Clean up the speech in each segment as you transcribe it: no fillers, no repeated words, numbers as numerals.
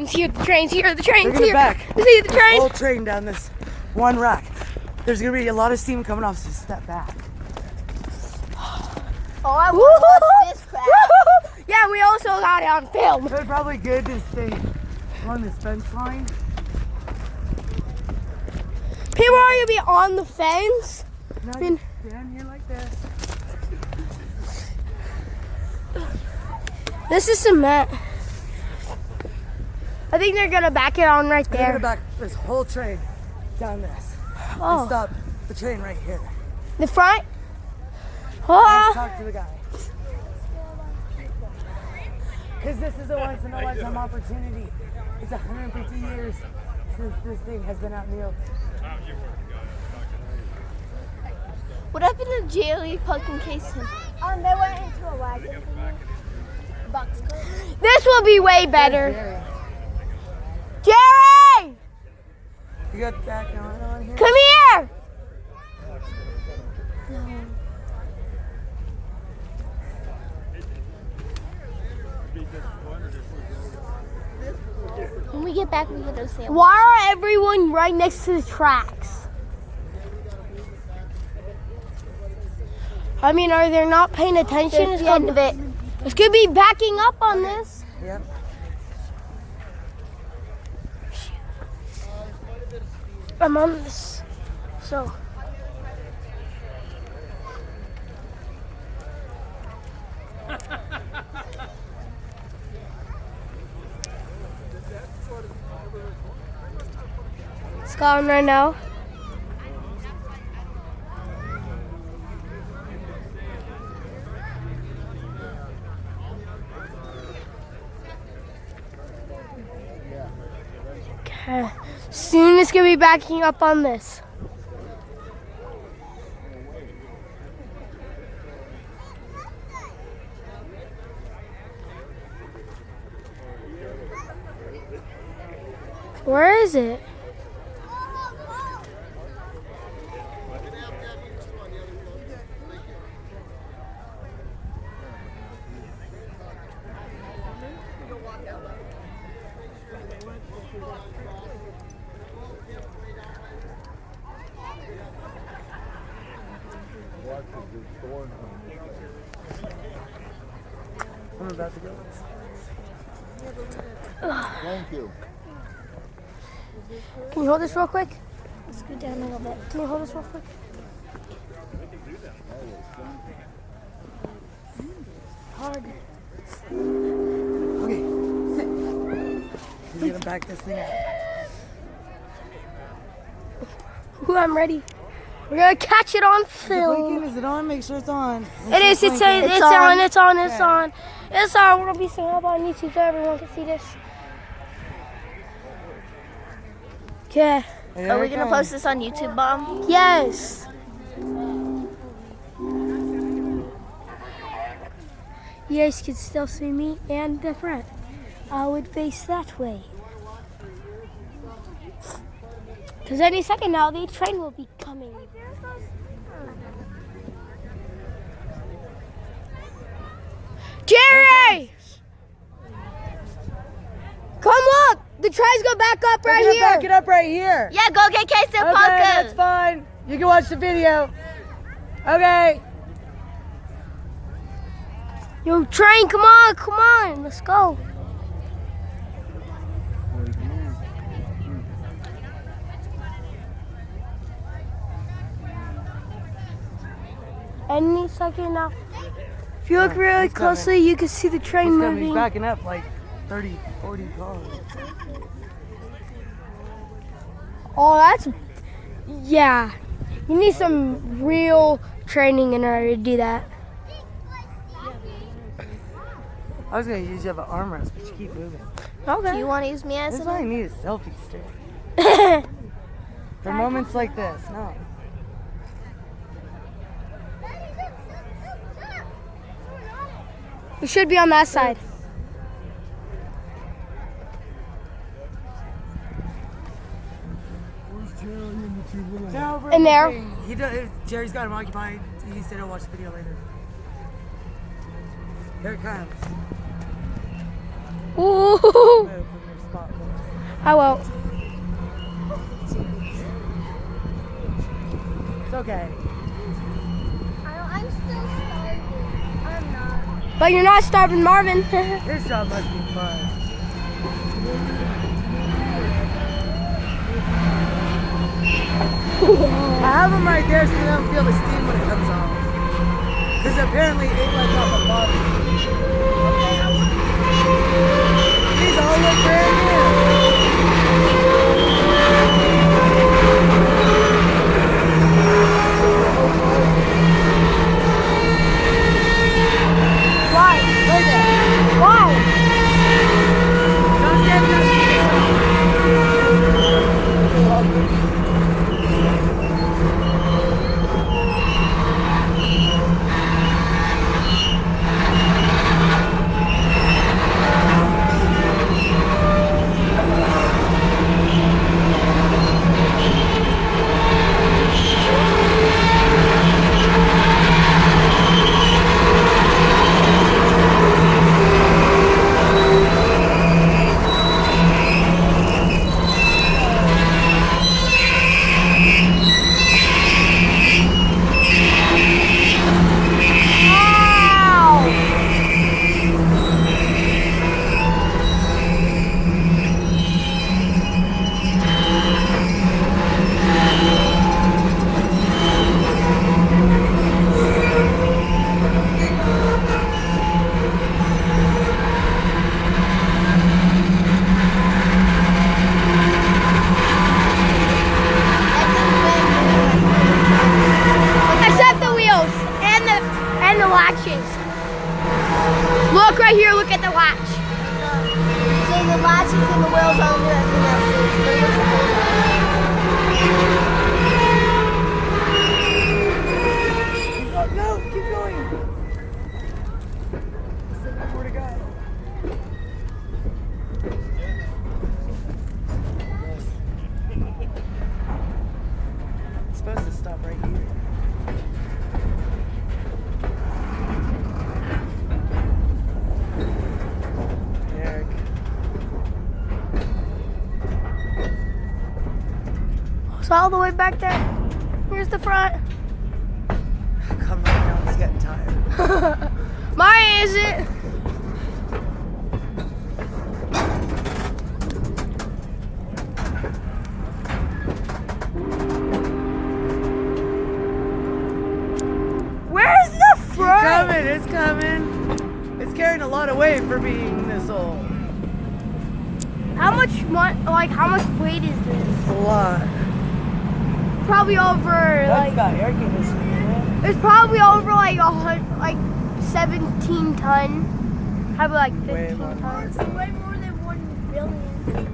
trains, here are the trains, here are the trains, Look at the here. back. See the train? Whole train down this one rack. There's gonna be a lot of steam coming off, so step back. Oh, I want to watch this crap. Yeah, we also got it on film. It's probably good to stay along this fence line. People are gonna be on the fence. No, I mean- just stand here like this. This is cement. I think they're gonna back it on right They're gonna there. back this whole train down this. And Oh, stop the train right here. the front. Let's Oh, talk to the guy. Because this is a once in a lifetime opportunity. It's 150 years since this thing has been out in the open. What happened to Jerry Pumpkin Casey? They went into a wagon. Box car. this will be way better. Jerry, Jerry, you got that going on here? come here. When we get back, we get those sandwiches. Why are everyone right next to the tracks? I mean, are they not paying attention? There's the end of it. It's gonna be backing up on this. Yep. I'm on this. So. It's going right now. Okay. Soon it's gonna be backing up on this. Where is it? I'm about to go. Thank you. Can you hold this real quick? Let's go down a little bit. Can you hold this real quick? Hard. Okay, sit. We're gonna back this thing up. Ooh, I'm ready. We're gonna catch it on Is it film. blinking? Is it on? Make sure it's on. It is. It's on. It's on. It's on. It's on. It's on. We'll be saying up on YouTube so everyone can see this. Okay. Are we gonna post this on YouTube, Mom? Yes. You guys can still see me and the front. I would face that way. Because any second now, the train will be coming. Jerry! Come look! The train's gonna back up We're right gonna here. back it up right here. Yeah, go get Casey Okay, that's fine. You can watch the video. Okay. Yo, train, come on, let's go. Any second now. If you look really he's coming. closely, you can see the train He's gonna be moving. backing up like 30, 40 cars. Oh, that's, yeah. You need some real training in order to do that. I was gonna use you have an armrest, but you keep moving. Do Okay. you want to use me as That's an why I need a selfie stick. For moments like this, no. We should be on that side. In there. He does, Jerry's got him occupied. He said he'll watch the video later. Here it comes. Ooh. Move from your spot. I won't. It's okay. I'm still starving. I'm not. But you're not starving Marvin. This job must be fun. I have them right there so they don't feel the steam when it comes off. Because apparently it lets off a lot of steam. These all look brand new. Why? Right there. Why? Don't stand up. Except the wheels and the latches. Look right here, look at the latch. So the latches and the wheels are only everything else. No, keep going. Still got more to go. It's supposed to stop right here. Eric. So all the way back there. Here's the front. Come on now, he's getting tired. Mine isn't. Where's the front? It's coming. It's carrying a lot of weight for being this old. How much how much weight is this? A lot. Probably over That's got air conditioning in it. it's probably over like 17 ton. Probably like Way 15 more. tons. Way more than 1 billion.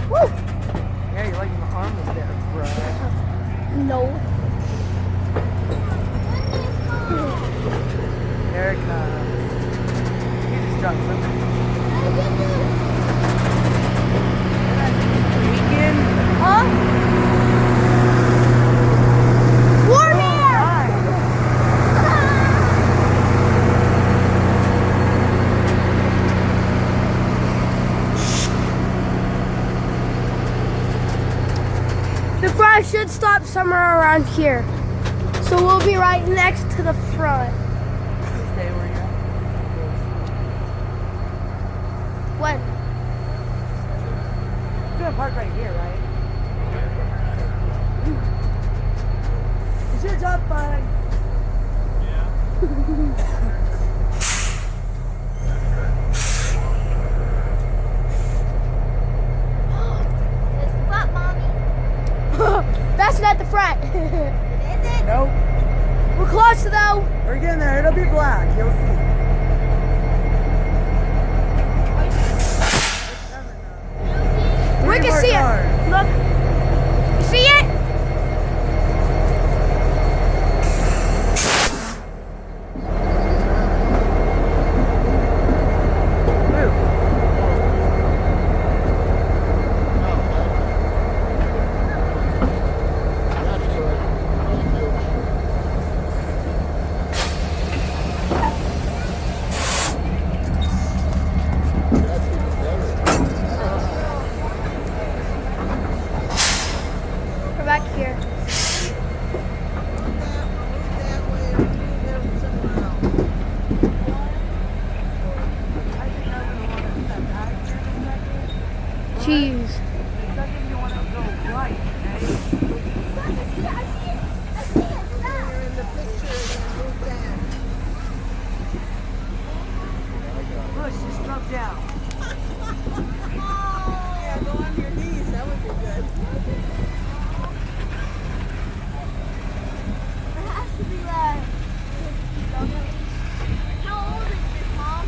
Woo! Yeah, you're liking the arm was there, bro. No. Erica. You just dropped something. Weekend. Huh? Warm air! The front should stop somewhere around here. So we'll be right next to the front. Stay where you're at. When? It's gonna park right here, right? It's your job, fine. It's what, Mommy? That's not the front. Is it? Nope. We're close though. We're getting there. It'll be black. You'll see. We Three can more see cars. it. Look. You see it? Move. Push, just drop down. Yeah, go on your knees. That would be good. It has to be like. How old is this, Mom?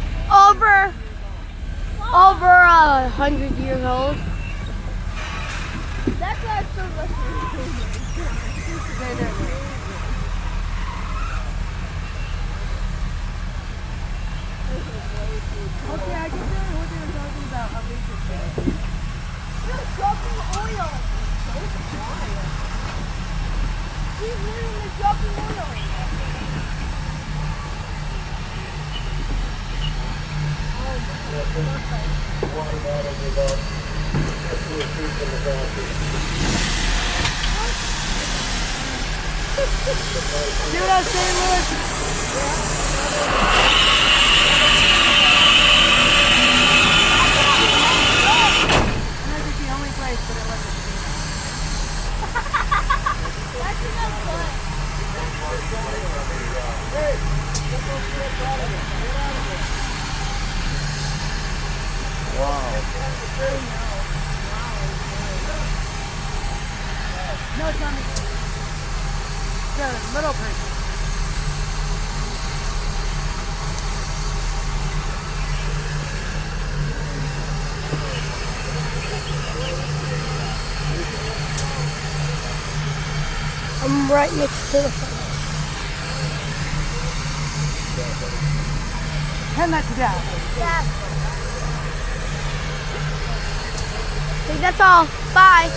Over 100 years old. That's why it's so much. Okay, I can tell you what they were talking about. How big this is. You're dropping oil. She's literally dropping oil. See what I was saying, Louis? Might be the only place, but it wasn't. That's enough fun. No, it's not me. The little person. I'm right next to the fire. Hand that to Dad. I think that's all. Bye.